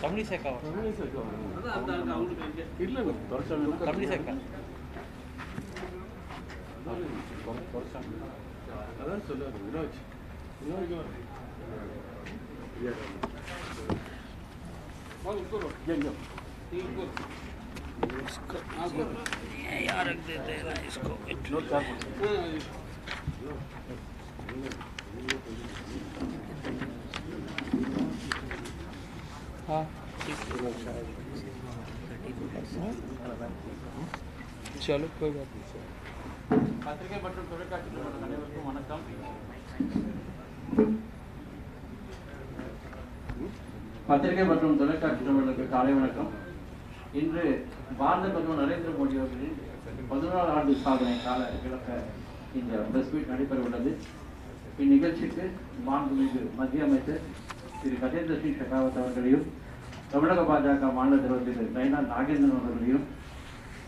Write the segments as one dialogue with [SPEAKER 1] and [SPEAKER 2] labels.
[SPEAKER 1] தமிழிசேக்கா இல்லை தமிழிசேக்கா அதான் சொல்லுவாங்க வினோஜ் यार रख देते हैं ना इसको हाँ चलो कोई बात नहीं பத்திரிகை மற்றும் தொலைக்காட்சி நிறுவனம் அனைவருக்கும் வணக்கம். பத்திரிகை மற்றும் தொலைக்காட்சி நிறுவனங்களுக்கு காலை வணக்கம். இன்று பாரத பிரதமர் நரேந்திர மோடி அவர்களின் 11 ஆண்டு சாதனை கால விளக்க இந்த பிரஸ் மீட் நடைபெற உள்ளது. இந்நிகழ்ச்சிக்கு மாண்புமிகு மத்திய அமைச்சர் திரு கஜேந்திர சிங் ஷெகாவத் அவர்களையும், தமிழக பாஜக மாநில தலைவர் திரு டைனா நாகேந்திரன் அவர்களையும்,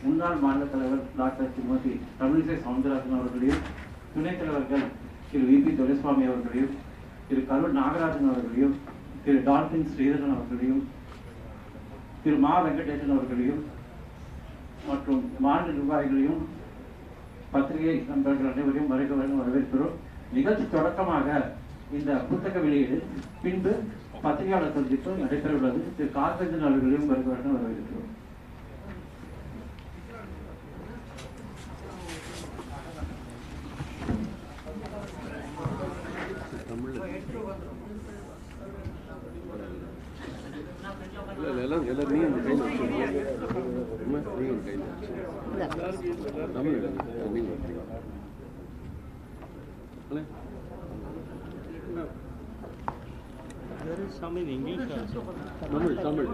[SPEAKER 1] முன்னாள் மாநில தலைவர் டாக்டர் திருமதி தமிழிசை சவுந்தரராஜன் அவர்களையும், துணைத் தலைவர்கள் திரு விபி துரைசுவாமி அவர்களையும், திரு கருண் நாகராஜன் அவர்களையும், திரு டால்பின் ஸ்ரீதரன் அவர்களையும், திரு மா வெங்கடேசன் அவர்களையும் மற்றும் மாநில நிர்வாகிகளையும் பத்திரிகை நண்பர்கள் அனைவரையும் வருகிறவர்கள் வரவேற்கிறோம். நிகழ்ச்சி தொடக்கமாக இந்த புத்தக வெளியீடு, பின்பு பத்திரிகையாளர் சந்திப்பு நடைபெற உள்ளது. திரு கார்பெஞ்சன் அவர்களையும் வருகிறவர்கள் வரவேற்கிறோம்.
[SPEAKER 2] There is some in English also.
[SPEAKER 1] Tamil.
[SPEAKER 2] Tamil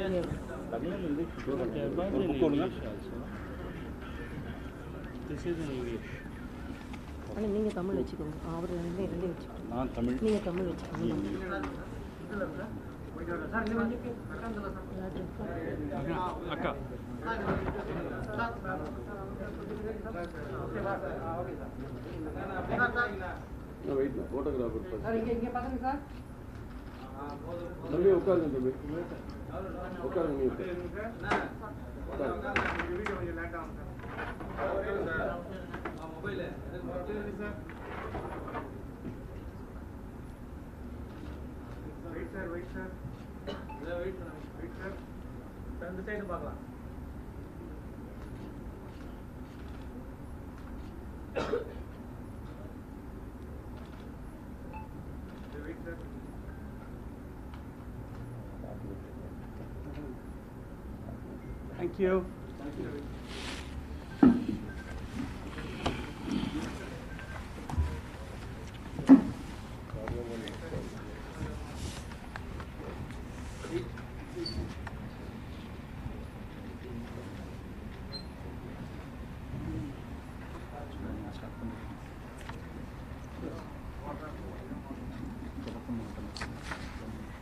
[SPEAKER 2] and English. English also. This is in English.
[SPEAKER 3] ஆனால் நீங்கள் தமிழ் வச்சுக்கோங்க. அவர் ரெண்டே வச்சுக்கோங்க.
[SPEAKER 2] நான் தமிழ்.
[SPEAKER 3] நீங்கள் தமிழ் வச்சுக்கோங்க.
[SPEAKER 2] அக்கா
[SPEAKER 1] போட்டோகிராஃபர் தம்பி உட்காருங்க, தம்பி உட்காருங்க.
[SPEAKER 4] Wait sir. இந்த சைடு பார்க்கலாம். Wait sir.
[SPEAKER 2] Thank you.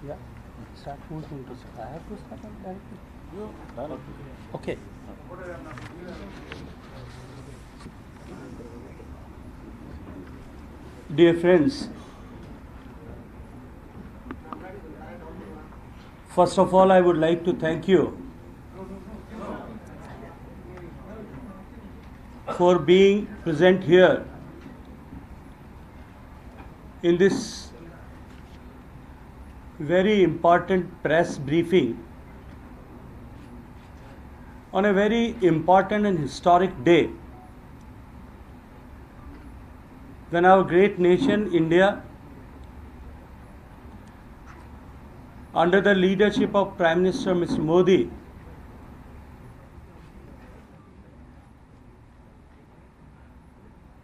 [SPEAKER 2] Yeah, start who's going to start? I have to start directly. Okay. Dear friends, first of all, I would like to thank you for being present here in this very important press briefing on a very important and historic day when our great nation India, under the leadership of Prime Minister Mr. Modi,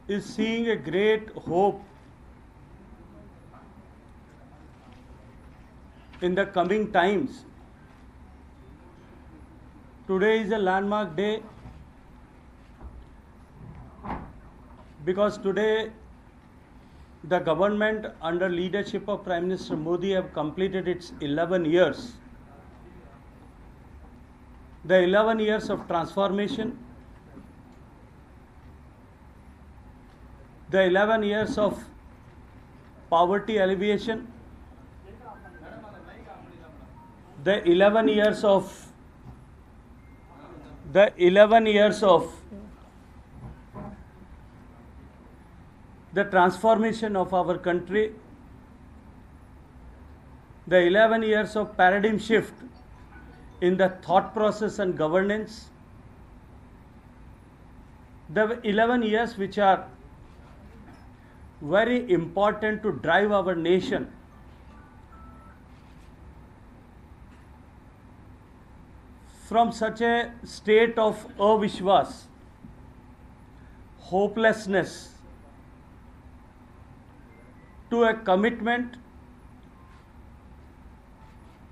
[SPEAKER 2] is seeing a great hope in the coming times. Today is a landmark day because today the government under leadership of Prime Minister Modi have completed its 11 years. The 11 years of transformation, the 11 years of poverty alleviation, the 11 years of the transformation of our country, the 11 years of paradigm shift in the thought process and governance, the 11 years which are very important to drive our nation from such a state of avishwas, hopelessness, to a commitment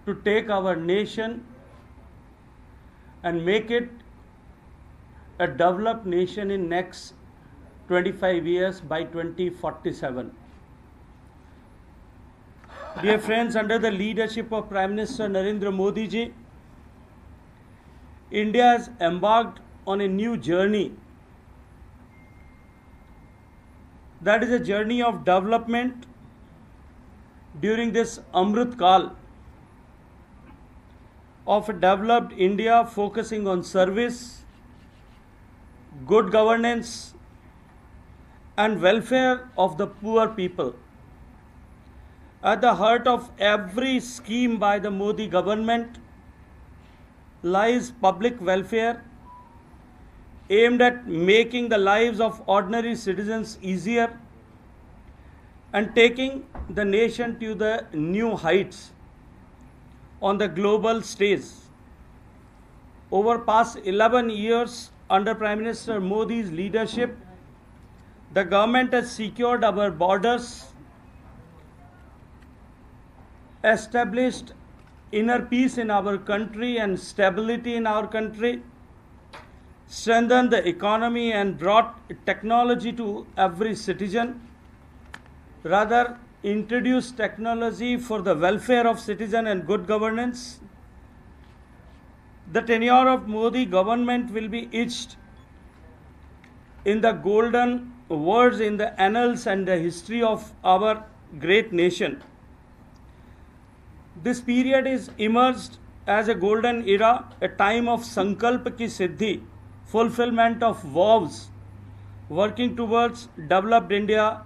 [SPEAKER 2] to take our nation and make it a developed nation in next 25 years by 2047. Dear friends, under the leadership of Prime Minister Narendra Modi ji, India has embarked on a new journey. That is a journey of development during this Amrit Kal of a developed India focusing on service, good governance and welfare of the poor people. At the heart of every scheme by the Modi government lies public welfare aimed at making the lives of ordinary citizens easier and taking the nation to the new heights on the global stage. Over past 11 years under Prime Minister Modi's leadership, the government has secured our borders, established inner peace in our country and stability in our country, strengthened the economy and brought technology to every citizen, rather introduced technology for the welfare of citizen and good governance. The tenure of Modi government will be etched in the golden words in the annals and the history of our great nation. This period is emerged as a golden era, a time of Sankalp ki Siddhi, fulfillment of vows, working towards developed India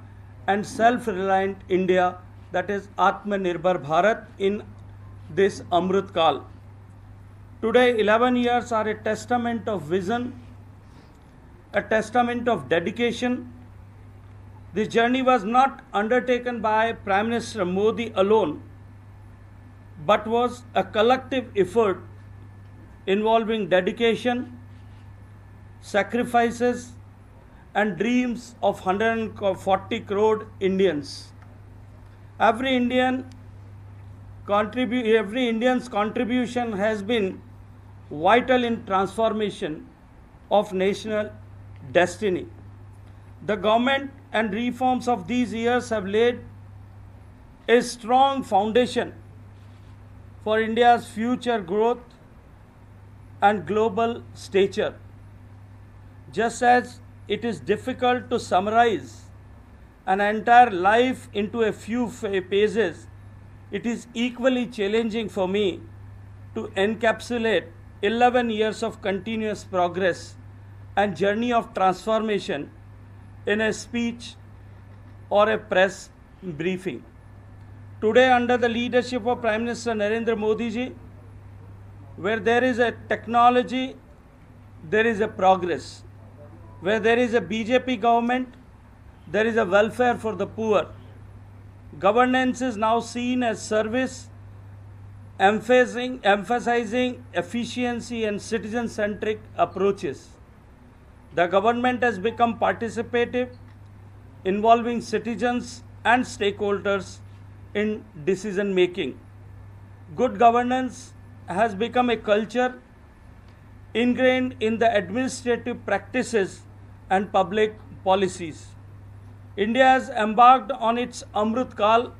[SPEAKER 2] and self-reliant India, that is Atmanirbhar Bharat in this Amrit Kal. Today, 11 years are a testament of vision, a testament of dedication. This journey was not undertaken by Prime Minister Modi alone, but was a collective effort involving dedication, sacrifices, and dreams of 140 crore Indians. Every Indian's contribution has been vital in transformation of national destiny. The government and reforms of these years have laid a strong foundation for India's future growth and global stature. Just as it is difficult to summarize an entire life into a few pages, it is equally challenging for me to encapsulate 11 years of continuous progress and journey of transformation in a speech or a press briefing. Today, under the leadership of Prime Minister Narendra Modi ji, where there is a technology, there is a progress. Where there is a BJP government, there is a welfare for the poor. Governance is now seen as service, emphasizing efficiency and citizen-centric approaches. The government has become participative, involving citizens and stakeholders in decision making. Good governance has become a culture ingrained in the administrative practices and public policies. India has embarked on its Amrit Kal,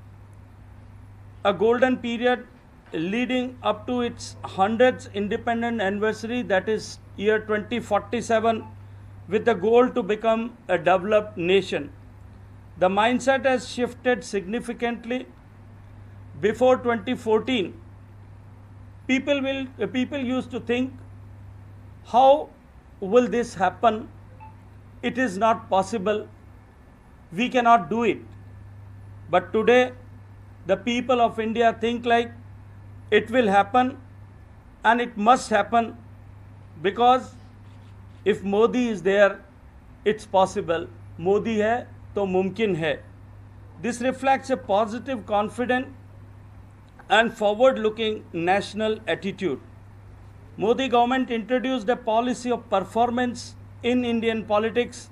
[SPEAKER 2] a golden period leading up to its 100th independent anniversary, that is year 2047, with the goal to become a developed nation. The mindset has shifted significantly. Before 2014, people used to think, how will this happen? It is not possible. We cannot do it. But today, the people of India think like it will happen and it must happen, because if Modi is there, it's possible. Modi hai to mumkin hai. This reflects a positive, confident and forward-looking national attitude. Modi government introduced a policy of performance in Indian politics,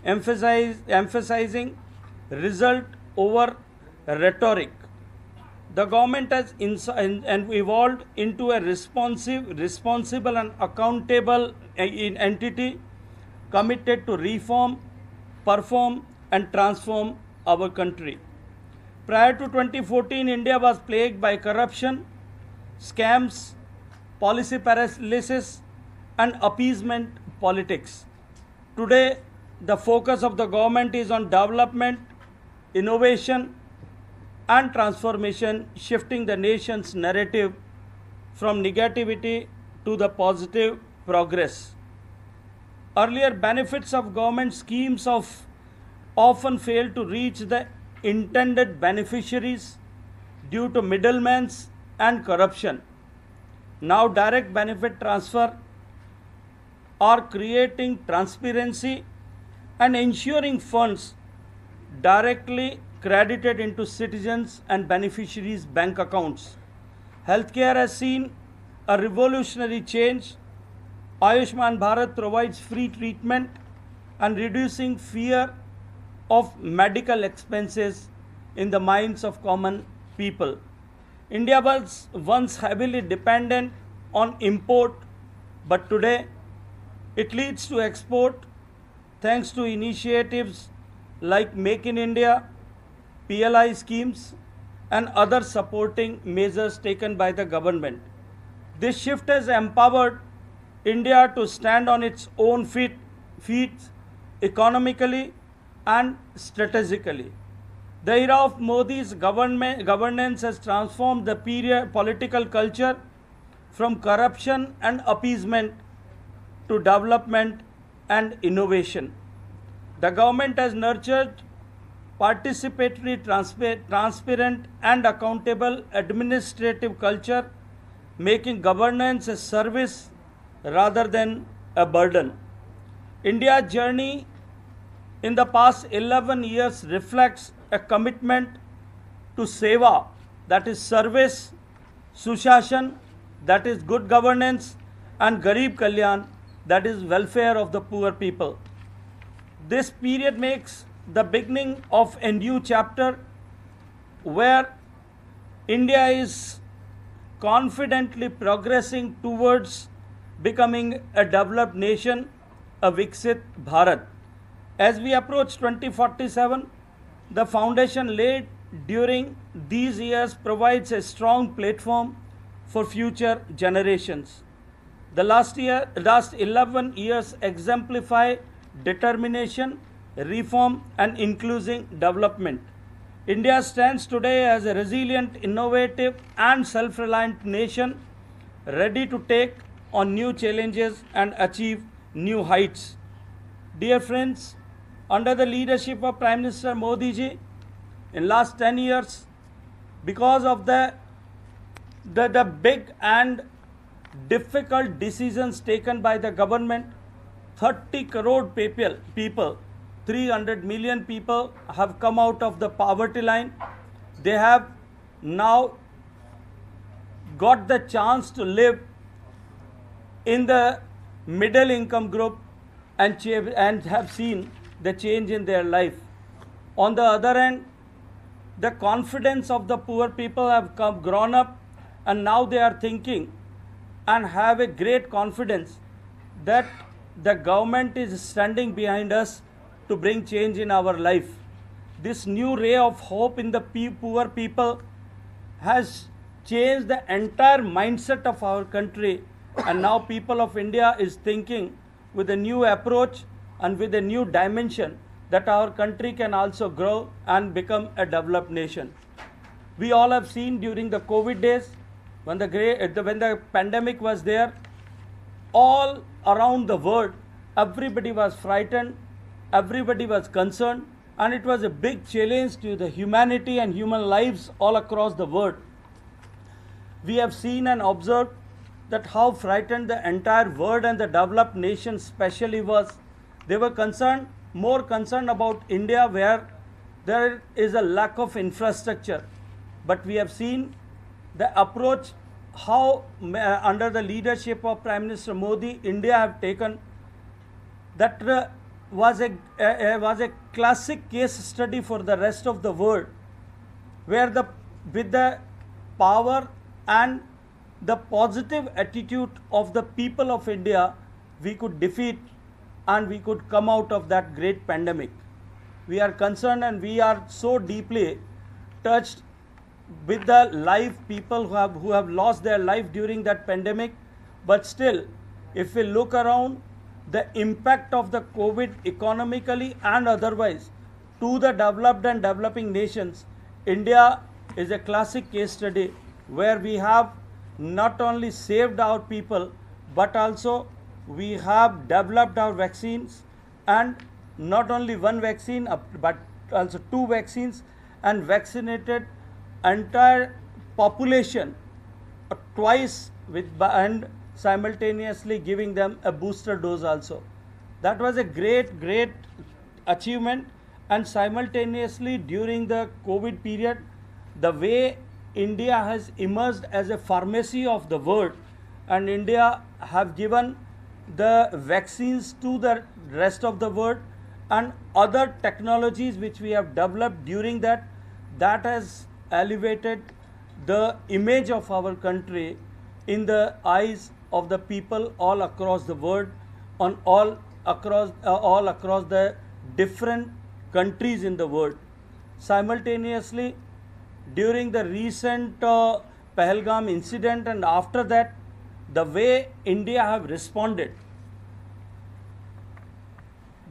[SPEAKER 2] emphasizing result over rhetoric. The government has evolved into a responsible and accountable entity committed to reform, perform and transform our country. Prior to 2014, India was plagued by corruption, scams, policy paralysis and appeasement politics. Today, the focus of the government is on development, innovation and transformation, shifting the nation's narrative from negativity to the positive progress. Earlier, benefits of government schemes often failed to reach the intended beneficiaries due to middlemen and corruption. Now, direct benefit transfer are creating transparency and ensuring funds directly credited into citizens and beneficiaries' bank accounts. Healthcare has seen a revolutionary change. Ayushman Bharat provides free treatment and reducing fear of medical expenses in the minds of common people. India was once heavily dependent on import, but today it leads to export thanks to initiatives like Make in India, PLI schemes and other supporting measures taken by the government. This shift has empowered India to stand on its own feet economically and strategically. The era of Modi's governance has transformed the political culture from corruption and appeasement to development and innovation. The government has nurtured participatory, transparent and accountable administrative culture, making governance a service rather than a burden. India's journey in the past 11 years reflects a commitment to seva, that is service, sushashan, that is good governance, and Garib Kalyan, that is welfare of the poor people. This period makes the beginning of a new chapter where India is confidently progressing towards becoming a developed nation, a Viksit Bharat. As we approach 2047, the foundation laid during these years provides a strong platform for future generations. The last 11 years exemplify determination, reform and inclusive development. India stands today as a resilient, innovative and self-reliant nation, ready to take on new challenges and achieve new heights. Dear friends, under the leadership of Prime Minister Modi ji, in last 10 years, because of the big and difficult decisions taken by the government, 30 crore people, 300 million people have come out of the poverty line. They have now got the chance to live in the middle income group and have seen the change in their life. On the other hand, the confidence of the poor people have grown up, and now they are thinking and have a great confidence that the government is standing behind us to bring change in our life. This new ray of hope in the poor people has changed the entire mindset of our country, and now people of India is thinking with a new approach and with a new dimension that our country can also grow and become a developed nation. We all have seen during the COVID days, when the pandemic was there, all around the world, everybody was frightened, everybody was concerned, and it was a big challenge to the humanity and human lives all across the world. We have seen and observed that how frightened the entire world and the developed nations especially was. They were more concerned about India, where there is a lack of infrastructure. But we have seen the approach, how under the leadership of Prime Minister Modi, India have taken. That was a classic case study for the rest of the world, where with the power and the positive attitude of the people of India, we could defeat and we could come out of that great pandemic. We are concerned and we are so deeply touched with the people who have lost their life during that pandemic. But still, if we look around, the impact of the COVID economically and otherwise to the developed and developing nations, India is a classic case study where we have not only saved our people, but also we have developed our vaccines, and not only one vaccine but also 2 vaccines, and vaccinated entire population twice and simultaneously giving them a booster dose also. That was a great achievement. And simultaneously during the COVID period, the way India has emerged as a pharmacy of the world, and India have given the vaccines to the rest of the world, and other technologies which we have developed during that has elevated the image of our country in the eyes of the people all across the world, all across the different countries in the world. Simultaneously, during the recent Pahalgam incident, and after that, the way India have responded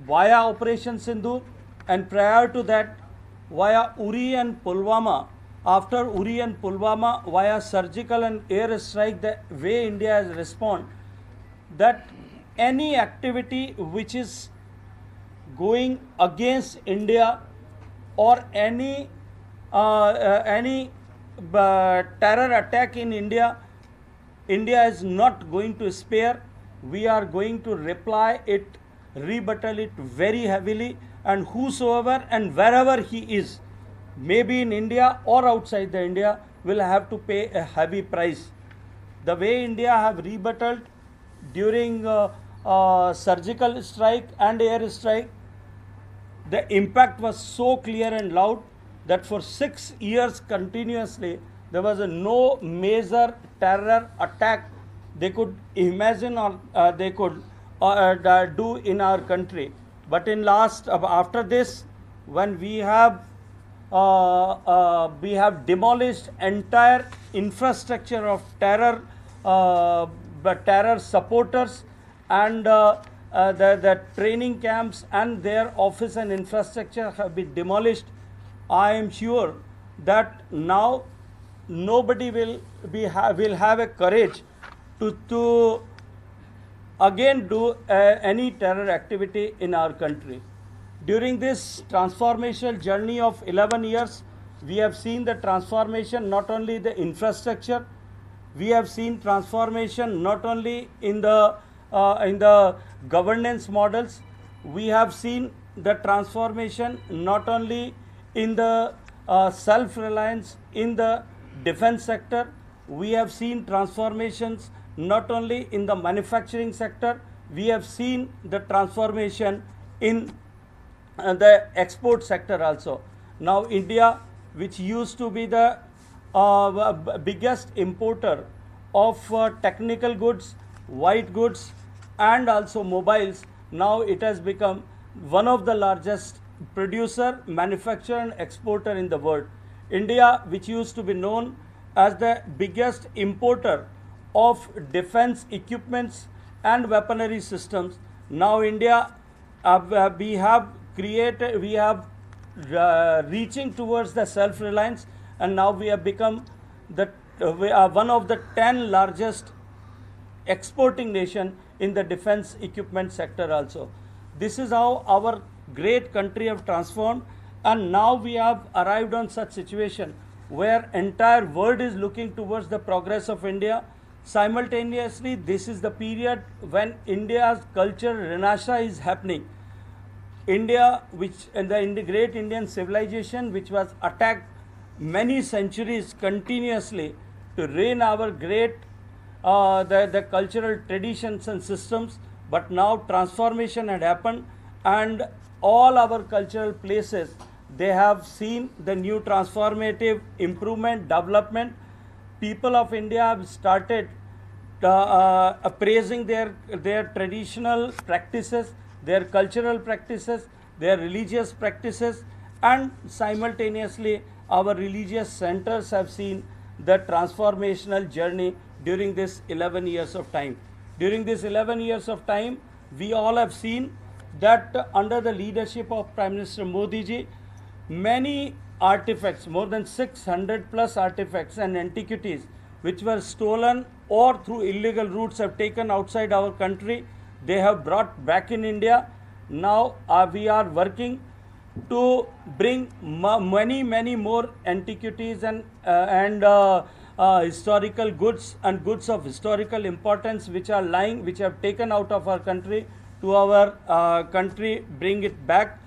[SPEAKER 2] via Operation Sindoor, and prior to that via Uri and Pulwama. After Uri and Pulwama, via surgical and air strike, the way India has responded, that any activity which is going against India or any terror attack in India, India is not going to spare. We are going to rebuttal it very heavily, and whosoever and wherever he is, maybe in India or outside the India, will have to pay a heavy price. The way India have rebutted during surgical strike and air strike, the impact was so clear and loud that for 6 years continuously, there was no major terror attack they could imagine or they could do in our country. But in after this, when we have demolished entire infrastructure of terror supporters, and the training camps and their office and infrastructure have been demolished, I am sure that now nobody will have a courage to again do any terror activity in our country. During this transformational journey of 11 years, we have seen the transformation, not only the infrastructure, we have seen transformation not only in the governance models, we have seen the transformation not only in the self-reliance in the defense sector, we have seen transformations not only in the manufacturing sector, we have seen the transformation in the export sector also. Now India, which used to be the biggest importer of technical goods, white goods and also mobiles, now it has become one of the largest producer, manufacturer and exporter in the world. India, which used to be known as the biggest importer of defense equipments and weaponry systems, now India, we have we have reaching towards the self-reliance, and now we have become we are one of the 10 largest exporting nation in the defense equipment sector also. This is how our great country have transformed, and now we have arrived on such situation where entire world is looking towards the progress of India. Simultaneously, this is the period when India's culture renaissance is happening. India, which in the great Indian civilization, which was attacked many centuries continuously to reign our great the cultural traditions and systems, but now transformation had happened, and all our cultural places, they have seen the new transformative improvement, development. People of India have started appraising their traditional practices, their cultural practices, their religious practices, and simultaneously our religious centers have seen the transformational journey during this 11 years of time. During this 11 years of time, we all have seen that under the leadership of Prime Minister Modi ji, many artifacts, more than 600 plus artifacts and antiquities which were stolen or through illegal routes have taken outside our country, they have brought back in India. Now we are working to bring many more antiquities and historical goods and goods of historical importance which are lying, which have taken out of our country to our country, bring it back.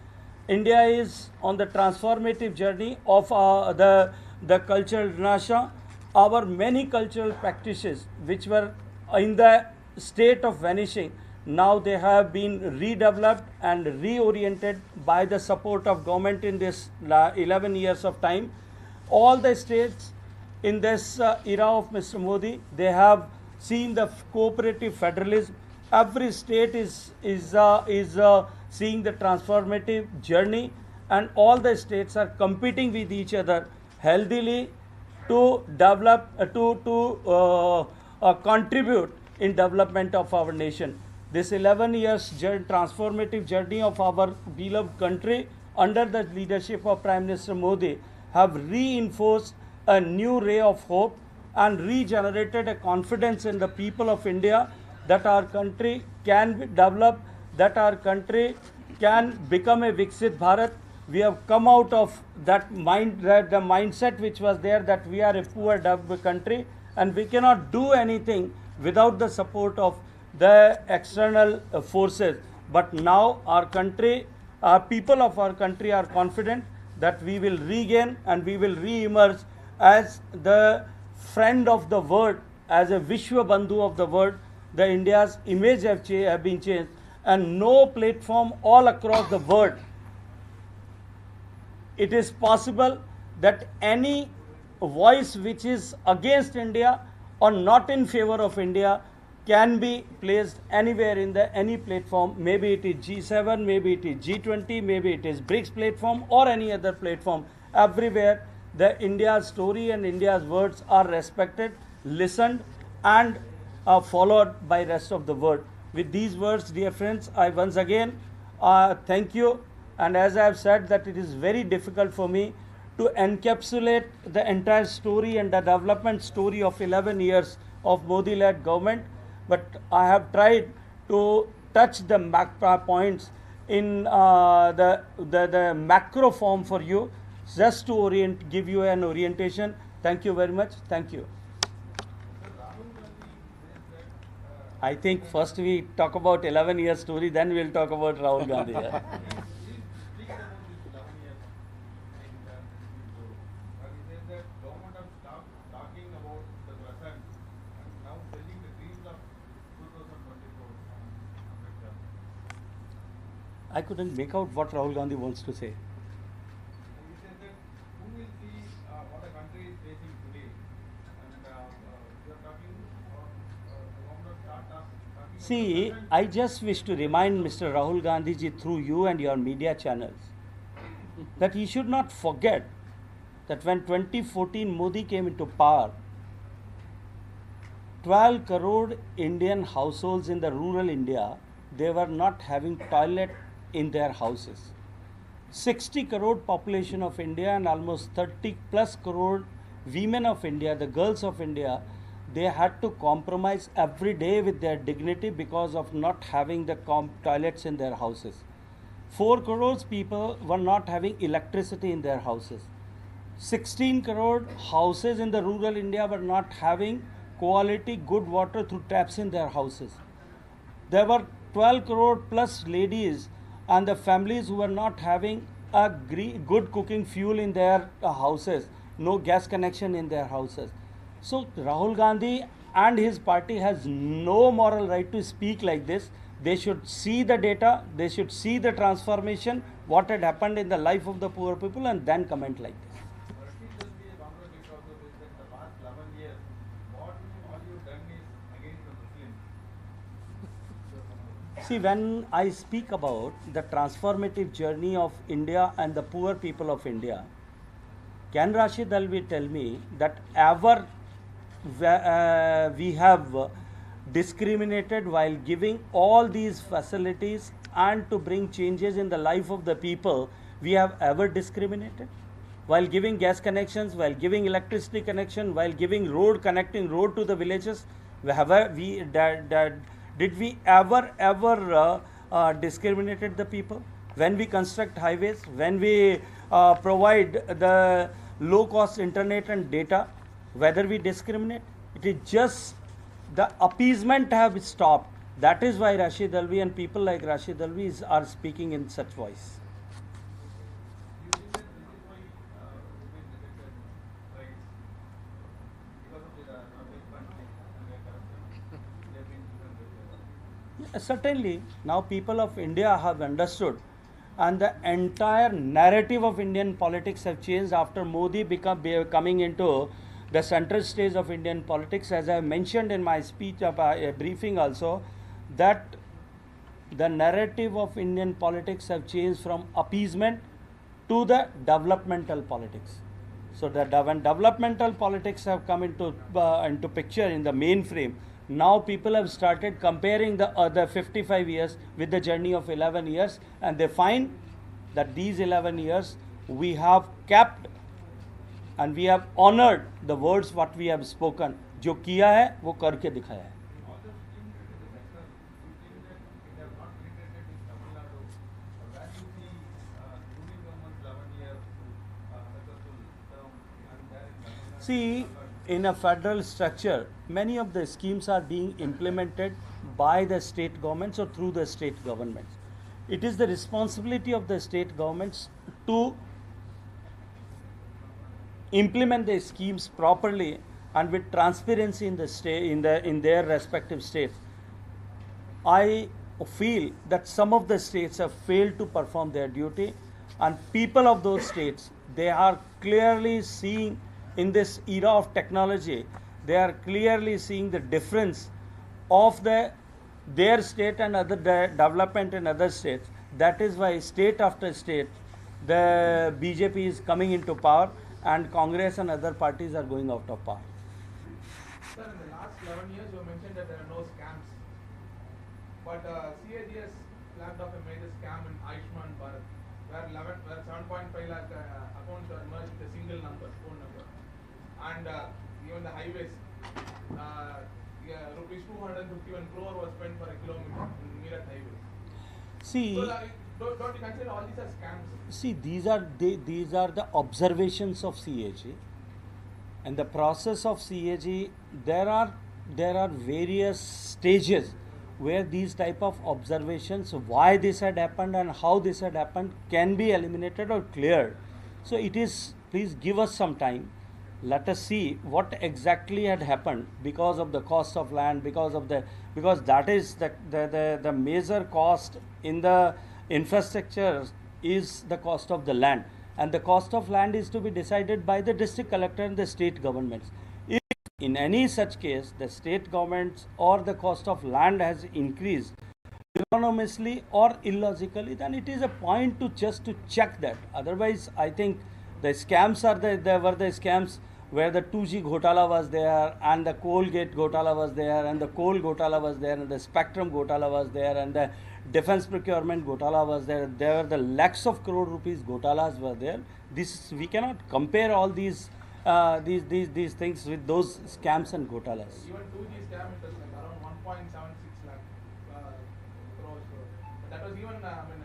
[SPEAKER 2] India is on the transformative journey of the cultural renaissance. Our many cultural practices which were in the state of vanishing, now they have been redeveloped and reoriented by the support of government in this 11 years of time. All the states in this era of Mr. Modi, they have seen the cooperative federalism. Every state is seeing the transformative journey, and all the states are competing with each other healthily to develop, to contribute in development of our nation. This 11 years transformative journey of our beloved country under the leadership of Prime Minister Modi have reinforced a new ray of hope and regenerated a confidence in the people of India that our country can be developed, that our country can become a Viksit Bharat. We have come out of that the mindset which was there that we are a poor developed country and we cannot do anything without the support of the external forces. But now our country, people of our country are confident that we will regain and we will re-emerge as the friend of the world, as a Vishwa Bandhu of the world. The India's image have been changed, and no platform all across the world it is possible that any voice which is against India or not in favor of India can be placed anywhere in any platform. Maybe it is G7, maybe it is G20, maybe it is BRICS platform or any other platform. Everywhere the India's story and India's words are respected, listened and followed by rest of the world. With these words, dear friends, I once again thank you. And as I have said that it is very difficult for me to encapsulate the entire story and the development story of 11 years of Modi-led government, but I have tried to touch the macro points in the macro form for you, just to give you an orientation. Thank you very much. Thank you. I think first we talk about 11 years story, then we'll talk about Rahul Gandhi. I couldn't make out what Rahul Gandhi wants to say.
[SPEAKER 4] He said that who will see what the country is facing today, and you are talking the government of start talking.
[SPEAKER 2] See, I just wish to remind Mr. Rahul Gandhi ji through you and your media channels that he should not forget that when 2014 Modi came into power, 12 crore Indian households in the rural India, they were not having toilet in their houses. 60 crore population of India and almost 30 plus crore women of India, the girls of India, they had to compromise every day with their dignity because of not having the toilets in their houses. 4 crores people were not having electricity in their houses. 16 crore houses in the rural India were not having quality good water through taps in their houses. There were 12 crore plus ladies and the families who were not having a good cooking fuel in their houses, no gas connection in their houses. So Rahul Gandhi and his party has no moral right to speak like this. They should see the data, they should see the transformation, what had happened in the life of the poor people, and then comment like this. See, when I speak about the transformative journey of India and the poor people of India, can Rashid Alvi tell me that ever we have discriminated while giving all these facilities and to bring changes in the life of the people, we have ever discriminated? While giving gas connections, while giving electricity connection, while giving connecting road to the villages, did we ever discriminated the people? When we construct highways, when we provide the low cost internet and data, whether we discriminate, it is just the appeasement have stopped. That is why Rashid Alvi and people like Rashid Alvi are speaking in such voice. Certainly, now people of India have understood, and the entire narrative of Indian politics have changed after Modi coming into the central stage of Indian politics. As I mentioned in my speech, a briefing also, that the narrative of Indian politics have changed from appeasement to the developmental politics. So when developmental politics have come into picture in the mainframe, now people have started comparing the other 55 years with the journey of 11 years, and they find that these 11 years we have kept and we have honored the words what we have spoken. जो किया है वो करके दिखाया है. See, in a federal structure, many of the schemes are being implemented by the state governments or through the state governments. It is the responsibility of the state governments to implement the schemes properly and with transparency in the state, in their respective states. I feel that some of the states have failed to perform their duty, and people of those states, they are clearly seeing in this era of technology, they are clearly seeing the difference of their state and other development in other states. That is why state after state, the BJP is coming into power and Congress and other parties are going out of power.
[SPEAKER 4] Sir, in the last 11 years, you mentioned that there are no scams. But CAG has flagged off a major scam in Ayushman Bharat, where 7.5 lakh accounts are merged with a single number, phone number. And even the highways, rupees 251 crore was spent for a kilometer in Meerut highways.
[SPEAKER 2] See,
[SPEAKER 4] so, don't you consider all these as scams?
[SPEAKER 2] See, these are the observations of CAG, and the process of CAG. There are various stages where these type of observations, why this had happened and how this had happened, can be eliminated or cleared. So it is, please give us some time. Let us see what exactly had happened because of the cost of land, because that is the major cost in the infrastructure is the cost of the land, and the cost of land is to be decided by the district collector and the state governments. If in any such case the state governments or the cost of land has increased enormously or illogically, then it is a point to just to check that. Otherwise, I think the scams there were the scams where the 2G Ghotala was there, and the coal gate Ghotala was there, and the coal Ghotala was there, and the spectrum Ghotala was there, and the defense procurement Gotala was there. There were the lakhs of crore rupees Gotalas were there. This we cannot compare all these things with those scams and Gotalas.
[SPEAKER 4] Even 2G scam, it was like around 1.76 lakh crores. But that was even,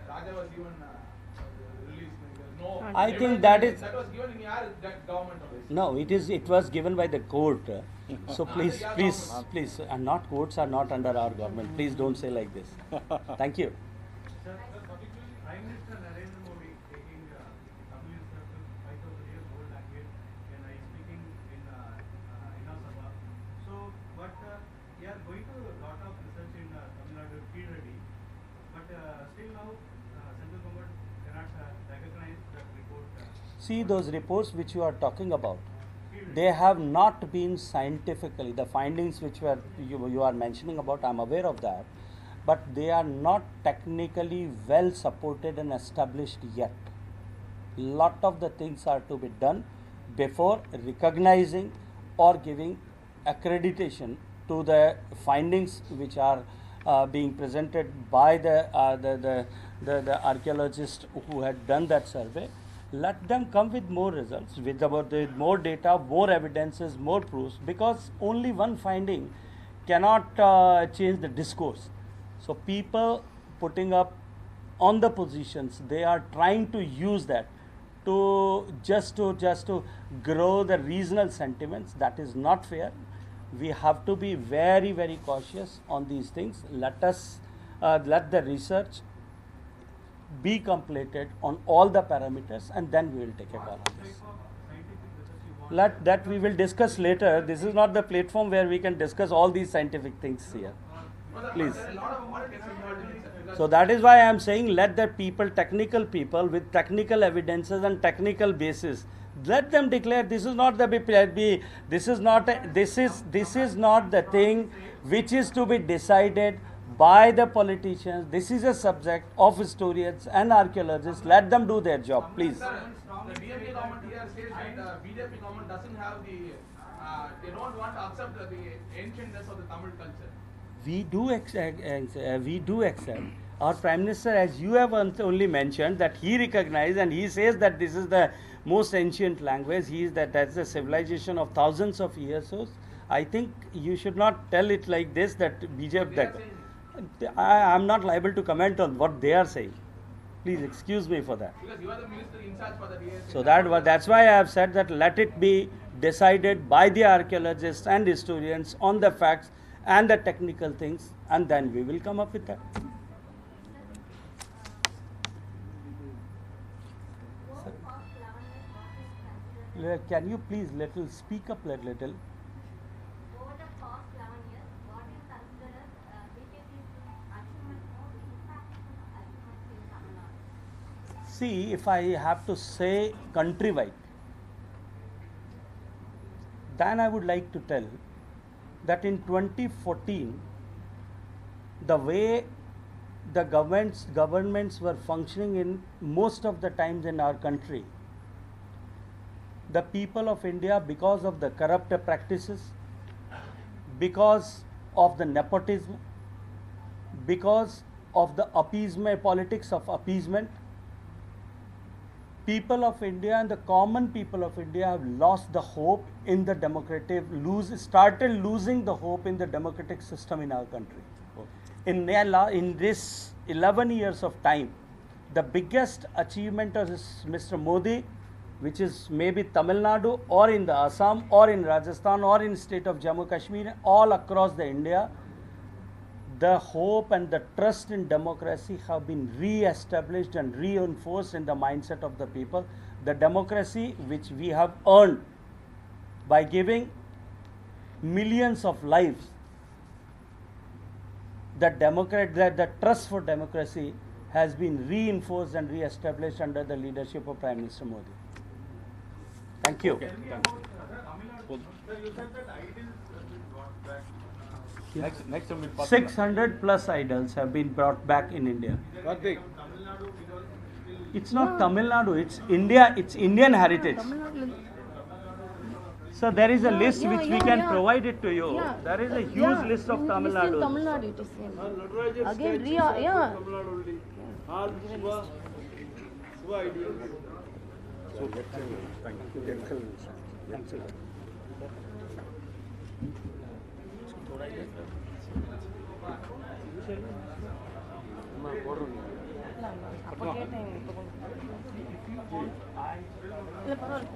[SPEAKER 4] Raja was even released. There's no.
[SPEAKER 2] I think that is.
[SPEAKER 4] That was given in your government office.
[SPEAKER 2] No, it was given by the court. So please, and not courts are not under our government. Please don't say like this. Thank you.
[SPEAKER 5] Sir, particularly Prime Minister Narendra Modi taking Tamil News Circle 5,000 years old language and I speaking in Sabha. So, but we are going to a lot of research in Tamil Nadu field ready, but still now central government cannot recognize that report.
[SPEAKER 2] See those reports which you are talking about. They have not been scientifically, the findings which you are mentioning about, I am aware of that, but they are not technically well supported and established yet. Lot of the things are to be done before recognizing or giving accreditation to the findings which are being presented by the archaeologist who had done that survey. Let them come with more results, with more data, more evidences, more proofs, because only one finding cannot change the discourse. So people putting up on the positions, they are trying to use that to just to grow the regional sentiments. That is not fair. We have to be very, very cautious on these things. Let the research be completed on all the parameters, and then we will take a call on this. That we will discuss later. This is not the platform where we can discuss all these scientific things here. Please. So that is why I am saying, let the people, technical people with technical evidences and technical basis, let them declare. This is not the this is not the thing which is to be decided by the politicians. This is a subject of historians and archaeologists. Let them do their job, please.
[SPEAKER 4] The BJP government here says that BJP government doesn't have the, they don't want to accept the ancientness of the Tamil culture.
[SPEAKER 2] We do accept. Our Prime Minister, as you have only mentioned, that he recognized and he says that this is the most ancient language. That's a civilization of thousands of years. So I think you should not tell it like this, that BJP. I am not liable to comment on what they are saying. Please excuse me for that.
[SPEAKER 4] Because you are the minister in charge for the DSA.
[SPEAKER 2] So that's why I have said that let it be decided by the archaeologists and historians on the facts and the technical things, and then we will come up with that. Can you please speak up a little?
[SPEAKER 6] Over the past 11 years, what do you consider BJP's achievement or impact in Tamil Nadu?
[SPEAKER 2] See, if I have to say countrywide, then I would like to tell that in 2014, the way the governments were functioning in most of the times in our country, the people of India, because of the corrupt practices, because of the nepotism, because of the appeasement, politics of appeasement, people of India and the common people of India have lost the hope in the started losing the hope in the democratic system in our country. In this 11 years of time, the biggest achievement of Mr. Modi, which is maybe Tamil Nadu or in the Assam or in Rajasthan or in state of Jammu Kashmir, all across the India, the hope and the trust in democracy have been re-established and reinforced in the mindset of the people. The democracy which we have earned by giving millions of lives, the trust for democracy has been reinforced and re-established under the leadership of Prime Minister Modi. Thank you.
[SPEAKER 5] Tell me about Tamil Nadu. Sir, you said that idols have been brought back.
[SPEAKER 7] Next time we'll
[SPEAKER 2] 600 plus idols have been brought back in India.
[SPEAKER 5] Tamil Nadu because still
[SPEAKER 2] It's not Tamil Nadu, it's India, it's Indian heritage.
[SPEAKER 3] தமிழ்நாட்டில்
[SPEAKER 2] Sir, So there is a
[SPEAKER 3] Yeah,
[SPEAKER 2] list
[SPEAKER 3] yeah,
[SPEAKER 2] which we
[SPEAKER 3] yeah,
[SPEAKER 2] can
[SPEAKER 3] yeah.
[SPEAKER 2] provide it to you.
[SPEAKER 3] Yeah.
[SPEAKER 2] There is a huge
[SPEAKER 3] Yeah,
[SPEAKER 2] list of Tamil
[SPEAKER 3] list in
[SPEAKER 2] Nadu.
[SPEAKER 3] Tamil Nadu it is same. Again, அப்போ கேட்டேன் இல்லை பரவாயில்ல